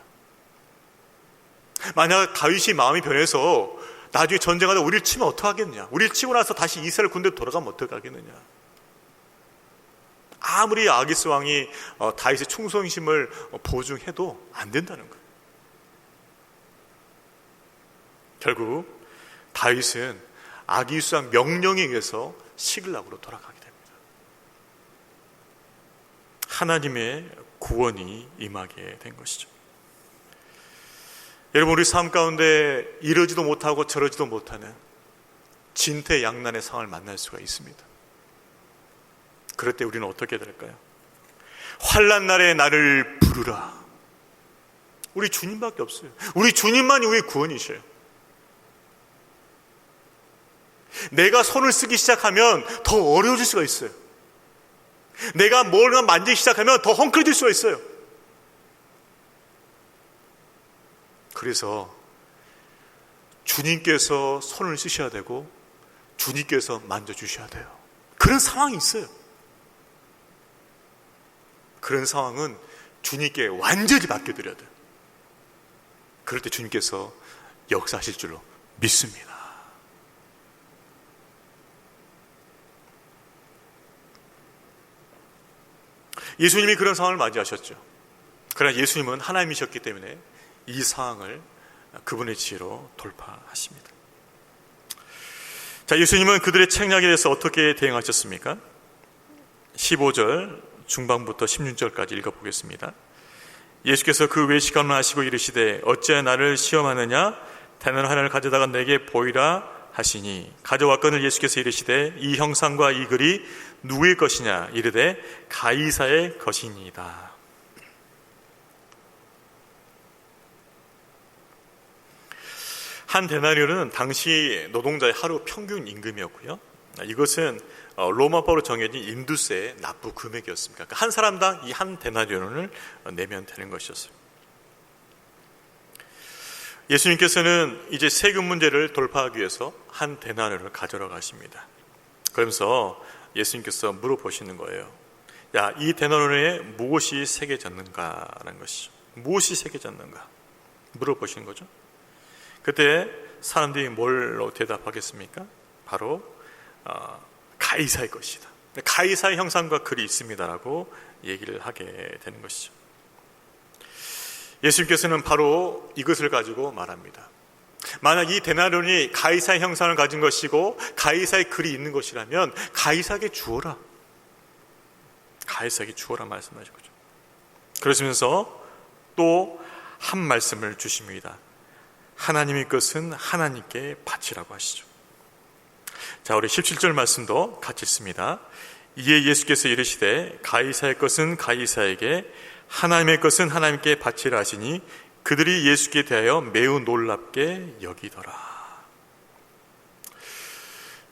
만약 다윗이 마음이 변해서 나중에 전쟁하다 우리를 치면 어떡하겠냐, 우리를 치고 나서 다시 이스라엘 군대로 돌아가면 어떡하겠느냐. 아무리 아기스 왕이 다윗의 충성심을 보증해도 안 된다는 거예요. 결국 다윗은 아기스 왕 명령에 의해서 시글락으로 돌아가게 됩니다. 하나님의 구원이 임하게 된 것이죠. 여러분, 우리 삶 가운데 이러지도 못하고 저러지도 못하는 진퇴양난의 상황을 만날 수가 있습니다. 그럴 때 우리는 어떻게 될까요? 환난 날에 나를 부르라. 우리 주님밖에 없어요. 우리 주님만이 우리의 구원이셔요. 내가 손을 쓰기 시작하면 더 어려워질 수가 있어요. 내가 뭘 만지기 시작하면 더 헝클어질 수가 있어요. 그래서 주님께서 손을 쓰셔야 되고 주님께서 만져주셔야 돼요. 그런 상황이 있어요. 그런 상황은 주님께 완전히 맡겨드려야 돼요. 그럴 때 주님께서 역사하실 줄로 믿습니다. 예수님이 그런 상황을 맞이하셨죠. 그러나 예수님은 하나님이셨기 때문에 이 상황을 그분의 지혜로 돌파하십니다. 자, 예수님은 그들의 책략에 대해서 어떻게 대응하셨습니까? 15절 중반부터 16절까지 읽어보겠습니다. 예수께서 그 외식감을 하시고 이르시되 어찌하여 나를 시험하느냐? 대나리 하나를 가져다가 내게 보이라 하시니 가져왔거늘 예수께서 이르시되 이 형상과 이 글이 누구의 것이냐? 이르되 가이사의 것이니이다. 한 데나리온은 당시 노동자의 하루 평균 임금이었고요. 이것은 로마법으로 정해진 인두세의 납부 금액이었습니다. 그러니까 한 사람당 이 한 데나리온을 내면 되는 것이었어요. 예수님께서는 이제 세금 문제를 돌파하기 위해서 한 데나리온을 가져러 가십니다. 그러면서 예수님께서 물어보시는 거예요. 야, 이 데나리온에 무엇이 새겨졌는가라는 것이죠. 무엇이 새겨졌는가 물어보시는 거죠. 그때 사람들이 뭘로 대답하겠습니까? 바로 가이사의 것이다. 가이사의 형상과 글이 있습니다라고 얘기를 하게 되는 것이죠. 예수님께서는 바로 이것을 가지고 말합니다. 만약 이 데나리온이 가이사의 형상을 가진 것이고 가이사의 글이 있는 것이라면 가이사에게 주어라. 가이사에게 주어라 말씀하신 거죠. 그러시면서 또 한 말씀을 주십니다. 하나님의 것은 하나님께 바치라고 하시죠. 자, 우리 17절 말씀도 같이 읽습니다. 이에 예수께서 이르시되 가이사의 것은 가이사에게 하나님의 것은 하나님께 바치라 하시니 그들이 예수께 대하여 매우 놀랍게 여기더라.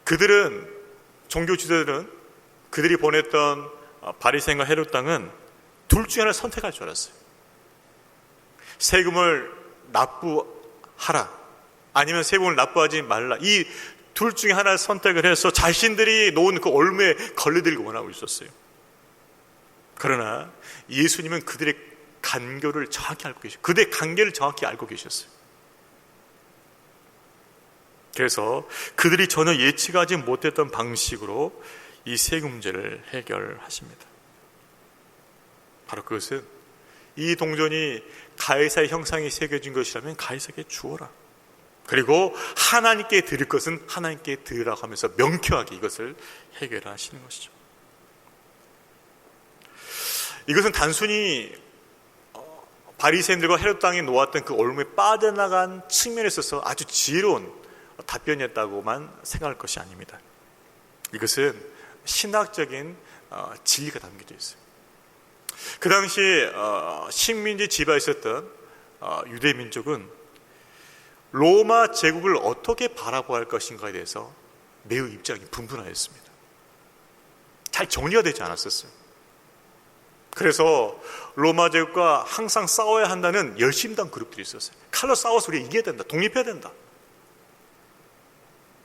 그들은, 종교 지도자들은 그들이 보냈던 바리새인과 헤롯 당은 둘 중에 하나를 선택할 줄 알았어요. 세금을 납부하라, 아니면 세금을 납부하지 말라. 이 둘 중에 하나를 선택을 해서 자신들이 놓은 그 올무에 걸려들기 원하고 있었어요. 그러나 예수님은 그들의 간교를 정확히 알고 계셨어요. 그들의 관계를 정확히 알고 계셨어요. 그래서 그들이 전혀 예측하지 못했던 방식으로 이 세금 문제를 해결하십니다. 바로 그것은 이 동전이 가이사의 형상이 새겨진 것이라면 가이사에게 주어라. 그리고 하나님께 드릴 것은 하나님께 드리라고 하면서 명쾌하게 이것을 해결하시는 것이죠. 이것은 단순히 바리새인들과 헤롯 당이 놓았던 그 올무에 빠져나간 측면에 있어서 아주 지혜로운 답변이었다고만 생각할 것이 아닙니다. 이것은 신학적인 진리가 담겨져 있어요. 그 당시 식민지 지배에 있었던 유대 민족은 로마 제국을 어떻게 바라보아야 할 것인가에 대해서 매우 입장이 분분하였습니다. 잘 정리가 되지 않았었어요. 그래서 로마 제국과 항상 싸워야 한다는 열심당 그룹들이 있었어요. 칼로 싸워서 우리가 이겨야 된다, 독립해야 된다,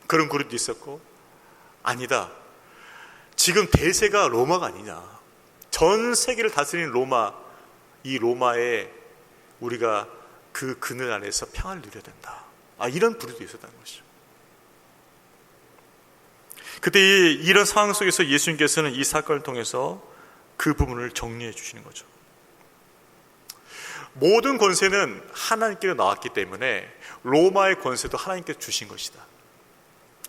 그런 그룹도 있었고, 아니다, 지금 대세가 로마가 아니냐, 전 세계를 다스리는 로마, 이 로마에 우리가 그 그늘 안에서 평화를 누려야 된다, 이런 부류도 있었다는 것이죠. 그때 이런 상황 속에서 예수님께서는 이 사건을 통해서 그 부분을 정리해 주시는 거죠. 모든 권세는 하나님께로 나왔기 때문에 로마의 권세도 하나님께서 주신 것이다.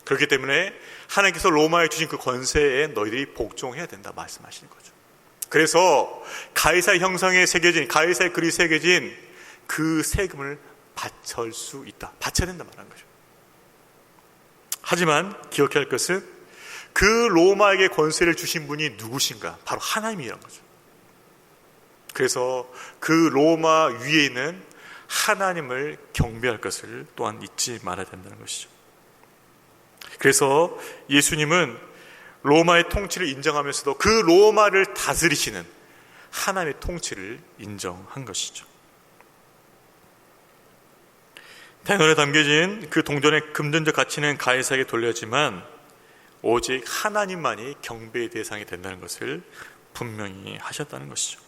그렇기 때문에 하나님께서 로마에 주신 그 권세에 너희들이 복종해야 된다 말씀하시는 거죠. 그래서 가이사의 형상에 새겨진, 가이사의 글이 새겨진 그 세금을 바칠 수 있다, 바쳐야 된다 말하는 거죠. 하지만 기억해야 할 것은 그 로마에게 권세를 주신 분이 누구신가? 바로 하나님이라는 거죠. 그래서 그 로마 위에 있는 하나님을 경배할 것을 또한 잊지 말아야 된다는 것이죠. 그래서 예수님은 로마의 통치를 인정하면서도 그 로마를 다스리시는 하나님의 통치를 인정한 것이죠. 대너에 담겨진 그 동전의 금전적 가치는 가이사에게 돌려지만 오직 하나님만이 경배의 대상이 된다는 것을 분명히 하셨다는 것이죠.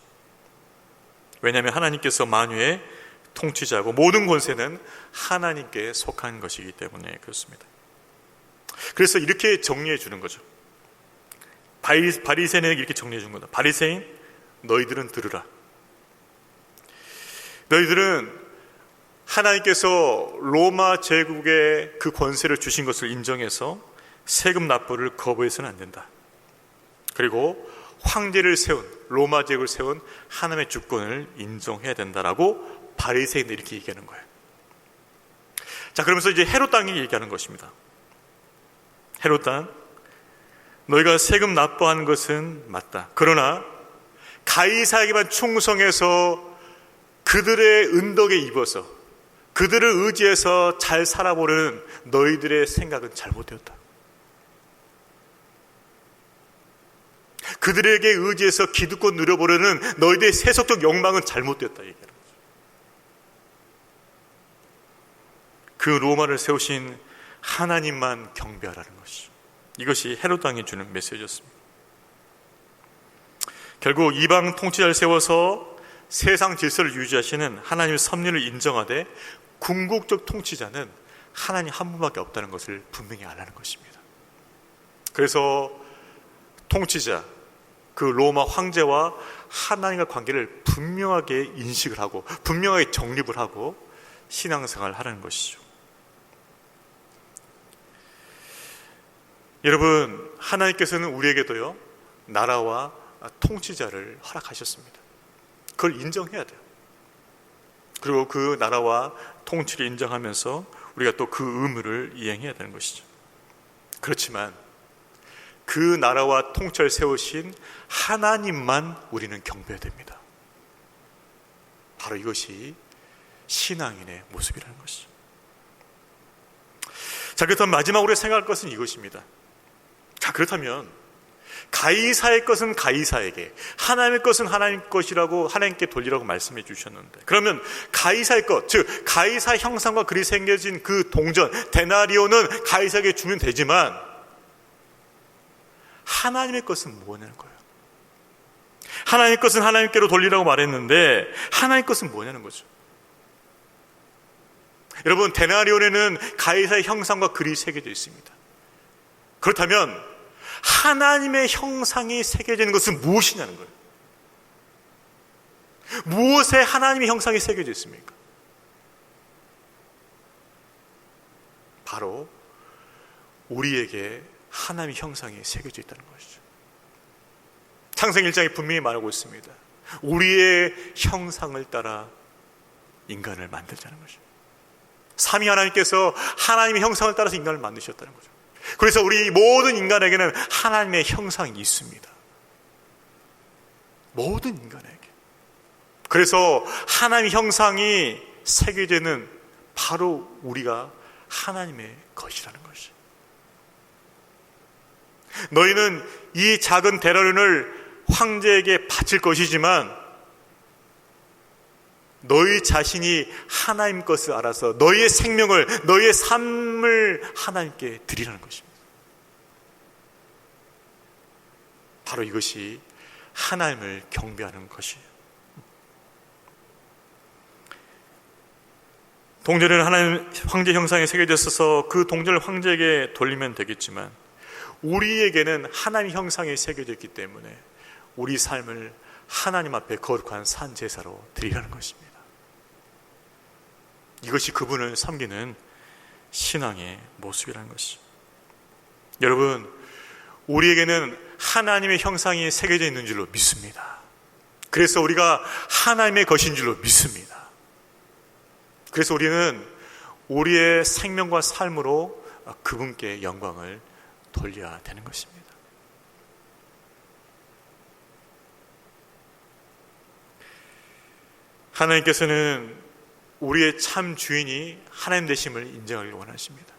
왜냐하면 하나님께서 만유의 통치자고 모든 권세는 하나님께 속한 것이기 때문에 그렇습니다. 그래서 이렇게 정리해 주는 거죠. 바리새인에게 이렇게 정리해 준 거다. 바리새인, 너희들은 들으라. 너희들은 하나님께서 로마 제국에 그 권세를 주신 것을 인정해서 세금 납부를 거부해서는 안 된다. 그리고 황제를 세운, 로마 제국을 세운 하나님의 주권을 인정해야 된다라고 바리새인들이 이렇게 얘기하는 거예요. 자, 그러면서 이제 헤롯 당이 얘기하는 것입니다. 헤롯 당, 너희가 세금 납부한 것은 맞다. 그러나 가이사에게만 충성해서 그들의 은덕에 입어서 그들을 의지해서 잘 살아보려는 너희들의 생각은 잘못되었다. 그들에게 의지해서 기득권 누려보려는 너희들의 세속적 욕망은 잘못되었다 얘기하는 거죠. 그 로마를 세우신 하나님만 경배하라는 것이죠. 이것이 헤롯 왕이 주는 메시지였습니다. 결국 이방 통치자를 세워서 세상 질서를 유지하시는 하나님의 섭리를 인정하되 궁극적 통치자는 하나님 한 분밖에 없다는 것을 분명히 알라는 것입니다. 그래서 통치자, 그 로마 황제와 하나님의 관계를 분명하게 인식을 하고 분명하게 정립을 하고 신앙생활을 하라는 것이죠. 여러분, 하나님께서는 우리에게도요 나라와 통치자를 허락하셨습니다. 그걸 인정해야 돼요. 그리고 그 나라와 통치를 인정하면서 우리가 또 그 의무를 이행해야 되는 것이죠. 그렇지만 그 나라와 통치를 세우신 하나님만 우리는 경배해야 됩니다. 바로 이것이 신앙인의 모습이라는 것이죠. 자, 그렇다면 마지막으로 생각할 것은 이것입니다. 자, 그렇다면 가이사의 것은 가이사에게, 하나님의 것은 하나님 것이라고 하나님께 돌리라고 말씀해 주셨는데, 그러면 가이사의 것, 즉 가이사 형상과 그리 새겨진 그 동전 데나리오는 가이사에게 주면 되지만 하나님의 것은 뭐냐는 거예요. 하나님의 것은 하나님께로 돌리라고 말했는데 하나님의 것은 뭐냐는 거죠. 여러분, 데나리온에는 가이사의 형상과 글이 새겨져 있습니다. 그렇다면 하나님의 형상이 새겨진 것은 무엇이냐는 거예요. 무엇에 하나님의 형상이 새겨져 있습니까? 바로 우리에게 하나님의 형상이 새겨져 있다는 것이죠. 창세기 1장에 분명히 말하고 있습니다. 우리의 형상을 따라 인간을 만들자는 것이죠. 삼위 하나님께서 하나님의 형상을 따라서 인간을 만드셨다는 거죠. 그래서 우리 모든 인간에게는 하나님의 형상이 있습니다. 모든 인간에게. 그래서 하나님의 형상이 새겨지는 바로 우리가 하나님의 것이라는 것이. 너희는 이 작은 데나리온을 황제에게 바칠 것이지만 너희 자신이 하나님 것을 알아서 너희의 생명을, 너희의 삶을 하나님께 드리라는 것입니다. 바로 이것이 하나님을 경배하는 것이에요. 동전은 하나님 황제 형상에 새겨졌어서 그 동전을 황제에게 돌리면 되겠지만 우리에게는 하나님 형상이 새겨져 있기 때문에 우리 삶을 하나님 앞에 거룩한 산 제사로 드리라는 것입니다. 이것이 그분을 섬기는 신앙의 모습이라는 것이죠. 여러분, 우리에게는 하나님의 형상이 새겨져 있는 줄로 믿습니다. 그래서 우리가 하나님의 것인 줄로 믿습니다. 그래서 우리는 우리의 생명과 삶으로 그분께 영광을 돌려야 되는 것입니다. 하나님께서는 우리의 참 주인이 하나님 되심을 인정하길 원하십니다.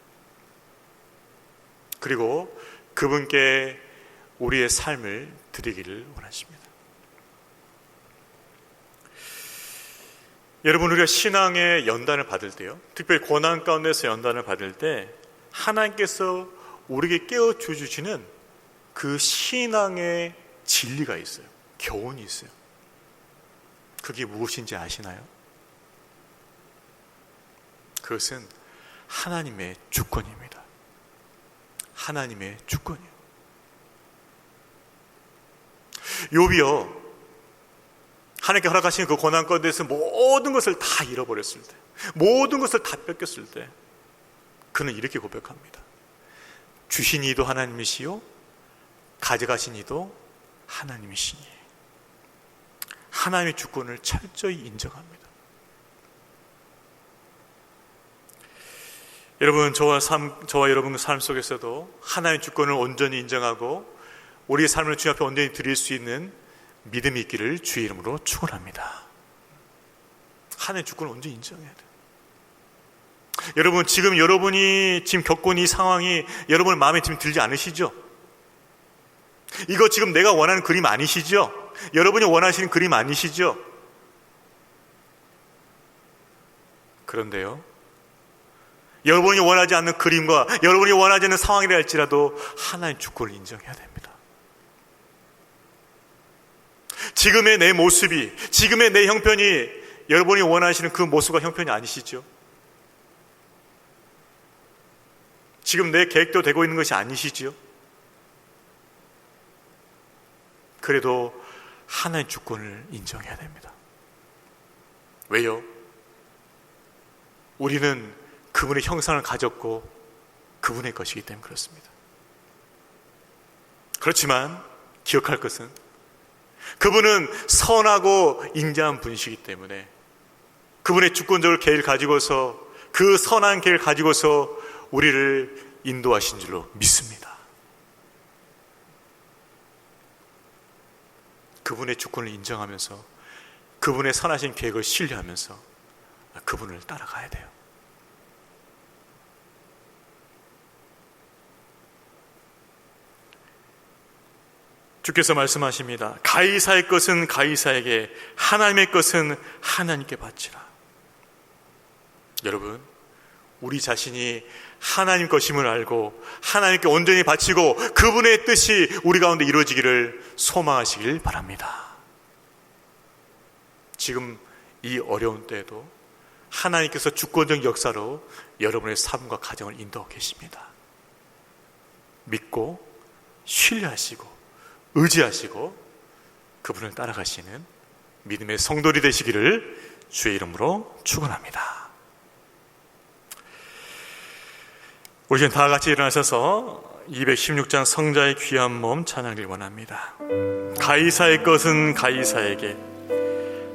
그리고 그분께 우리의 삶을 드리기를 원하십니다. 여러분, 우리가 신앙의 연단을 받을 때요, 특별히 고난 가운데서 연단을 받을 때 하나님께서 우리에게 깨워주시는 그 신앙의 진리가 있어요. 교훈이 있어요. 그게 무엇인지 아시나요? 그것은 하나님의 주권입니다. 하나님의 주권이요. 욥이요, 하나님께 허락하신 그 고난 가운데서 모든 것을 다 잃어버렸을 때, 모든 것을 다 뺏겼을 때 그는 이렇게 고백합니다. 주신 이도 하나님이시요 가져가신 이도 하나님이시니. 하나님의 주권을 철저히 인정합니다. 여러분, 저와 여러분의 삶 속에서도 하나님의 주권을 온전히 인정하고 우리의 삶을 주님 앞에 온전히 드릴 수 있는 믿음이 있기를 주의 이름으로 축원합니다. 하나님의 주권을 온전히 인정해야 돼요. 여러분, 지금 여러분이 지금 겪고 있는 이 상황이 여러분의 마음에 지금 들지 않으시죠? 이거 지금 내가 원하는 그림 아니시죠? 여러분이 원하시는 그림 아니시죠? 그런데요, 여러분이 원하지 않는 그림과 여러분이 원하지 않는 상황이라 할지라도 하나님의 주권을 인정해야 됩니다. 지금의 내 모습이, 지금의 내 형편이 여러분이 원하시는 그 모습과 형편이 아니시죠? 지금 내 계획도 되고 있는 것이 아니시죠? 그래도 하나의 주권을 인정해야 됩니다. 왜요? 우리는 그분의 형상을 가졌고 그분의 것이기 때문에 그렇습니다. 그렇지만 기억할 것은 그분은 선하고 인자한 분이시기 때문에 그분의 주권적인 계획을 가지고서, 그 선한 계획을 가지고서 우리를 인도하신 줄로 믿습니다. 그분의 주권을 인정하면서 그분의 선하신 계획을 신뢰하면서 그분을 따라가야 돼요. 주께서 말씀하십니다. 가이사의 것은 가이사에게, 하나님의 것은 하나님께 바치라. 여러분, 우리 자신이 하나님 것임을 알고 하나님께 온전히 바치고 그분의 뜻이 우리 가운데 이루어지기를 소망하시길 바랍니다. 지금 이 어려운 때에도 하나님께서 주권적 역사로 여러분의 삶과 가정을 인도하고 계십니다. 믿고 신뢰하시고 의지하시고 그분을 따라가시는 믿음의 성도들이 되시기를 주의 이름으로 축원합니다. 우리 지금 다 같이 일어나셔서 216장 성자의 귀한 몸 찬양을 원합니다. 가이사의 것은 가이사에게,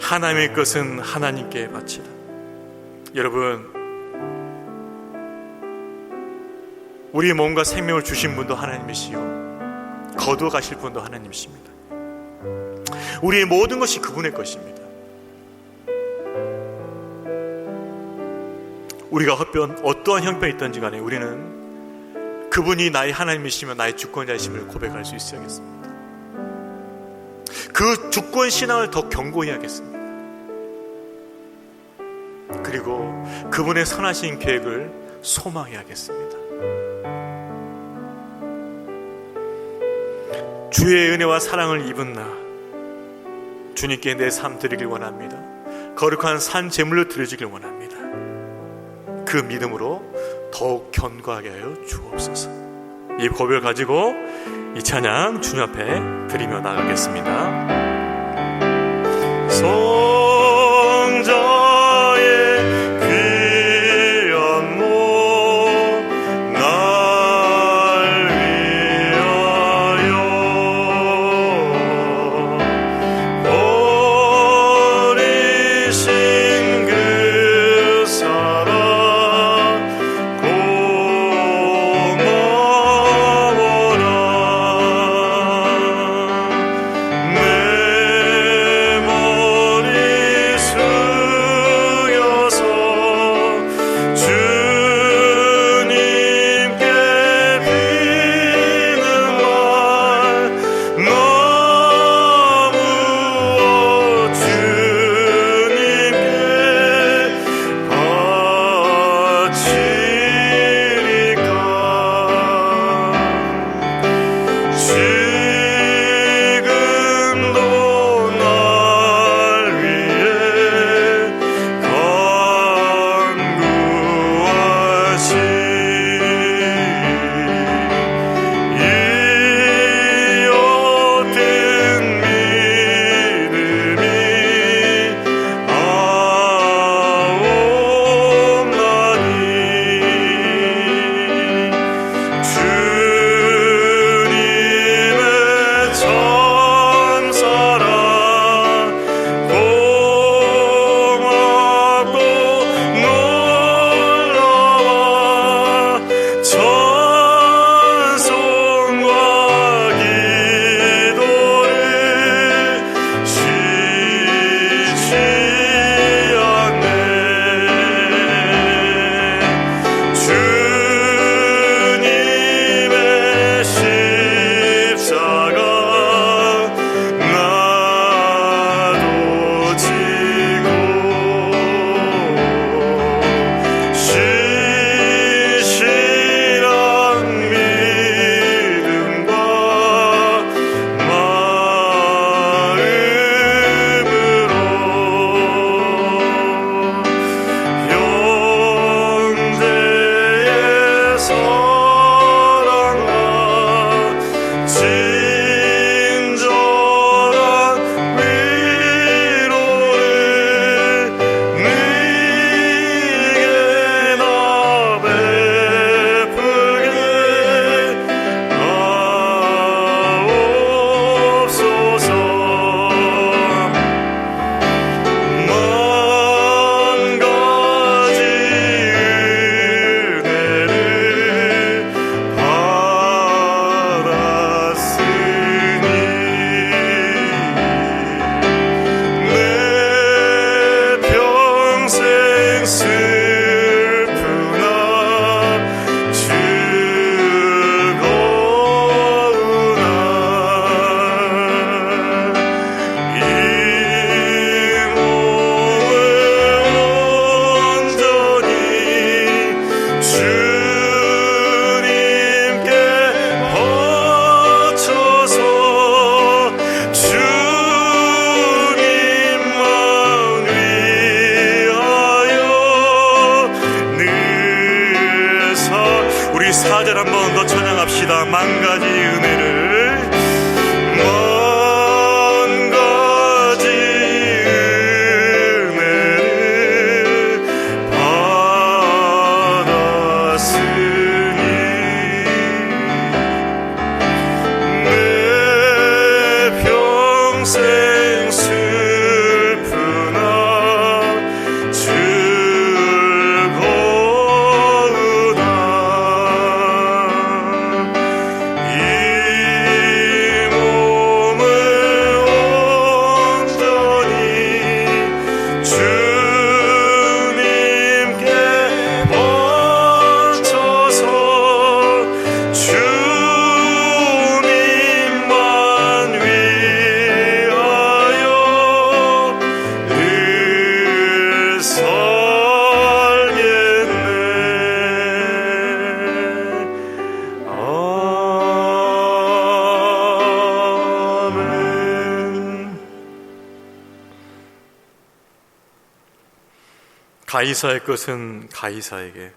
하나님의 것은 하나님께 바치라. 여러분, 우리의 몸과 생명을 주신 분도 하나님이시요 거두어 가실 분도 하나님이십니다. 우리의 모든 것이 그분의 것입니다. 우리가 어떠한 형편이 있든지 간에 우리는 그분이 나의 하나님이시며 나의 주권자이심을 고백할 수 있어야겠습니다. 그 주권 신앙을 더 견고히 해야겠습니다. 그리고 그분의 선하신 계획을 소망해야겠습니다. 주의 은혜와 사랑을 입은 나, 주님께 내 삶 드리길 원합니다. 거룩한 산 제물로 드려지길 원합니다. 그 믿음으로 더욱 견고하게 하여 주옵소서. 이 고백을 가지고 이 찬양 주님 앞에 드리며 나가겠습니다. 성자의 귀한 몸 날 위하여 버리신 그 사랑 고마워라. 내 머리 가이사의 것은 가이사에게,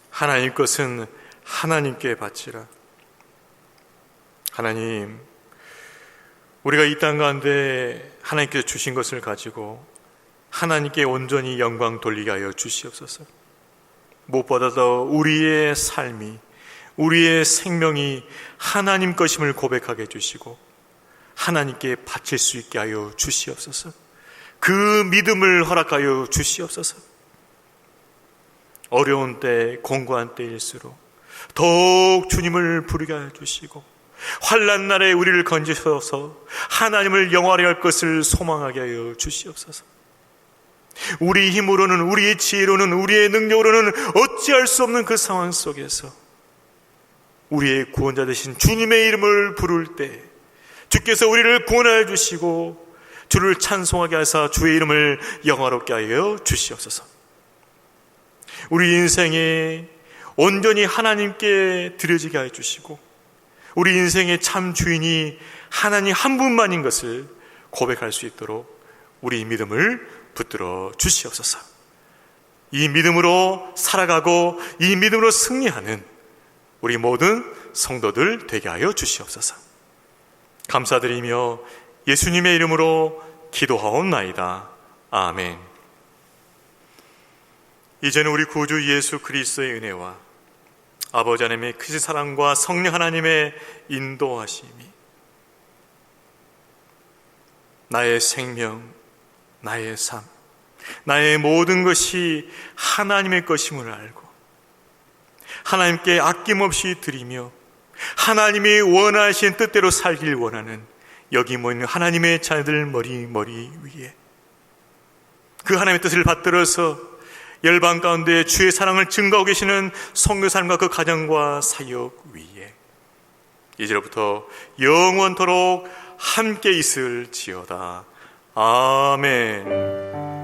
하나님 것은 하나님께 바치라. 하나님, 우리가 이 땅 가운데 하나님께서 주신 것을 가지고 하나님께 온전히 영광 돌리게 하여 주시옵소서. 무엇보다도 우리의 삶이, 우리의 생명이 하나님 것임을 고백하게 해주시고 하나님께 바칠 수 있게 하여 주시옵소서. 그 믿음을 허락하여 주시옵소서. 어려운 때, 공고한 때일수록 더욱 주님을 부르게 하여 주시고 환난 날에 우리를 건지셔서 하나님을 영화로 할 것을 소망하게 하여 주시옵소서. 우리 힘으로는, 우리의 지혜로는, 우리의 능력으로는 어찌할 수 없는 그 상황 속에서 우리의 구원자 되신 주님의 이름을 부를 때 주께서 우리를 구원하여 주시고 주를 찬송하게 하사 주의 이름을 영화롭게 하여 주시옵소서. 우리 인생에 온전히 하나님께 드려지게 하여 주시고 우리 인생의 참 주인이 하나님 한 분만인 것을 고백할 수 있도록 우리 믿음을 붙들어 주시옵소서. 이 믿음으로 살아가고 이 믿음으로 승리하는 우리 모든 성도들 되게 하여 주시옵소서. 감사드리며 예수님의 이름으로 기도하옵나이다. 아멘. 이제는 우리 구주 예수 그리스도의 은혜와 아버지 하나님의 크신 사랑과 성령 하나님의 인도하심이 나의 생명, 나의 삶, 나의 모든 것이 하나님의 것임을 알고 하나님께 아낌없이 드리며 하나님이 원하신 뜻대로 살길 원하는 여기 모이는 하나님의 자녀들 머리 위에 그 하나님의 뜻을 받들어서 열방 가운데 주의 사랑을 증거하고 계시는 선교사님과 그 가정과 사역 위에 이제로부터 영원토록 함께 있을지어다. 아멘.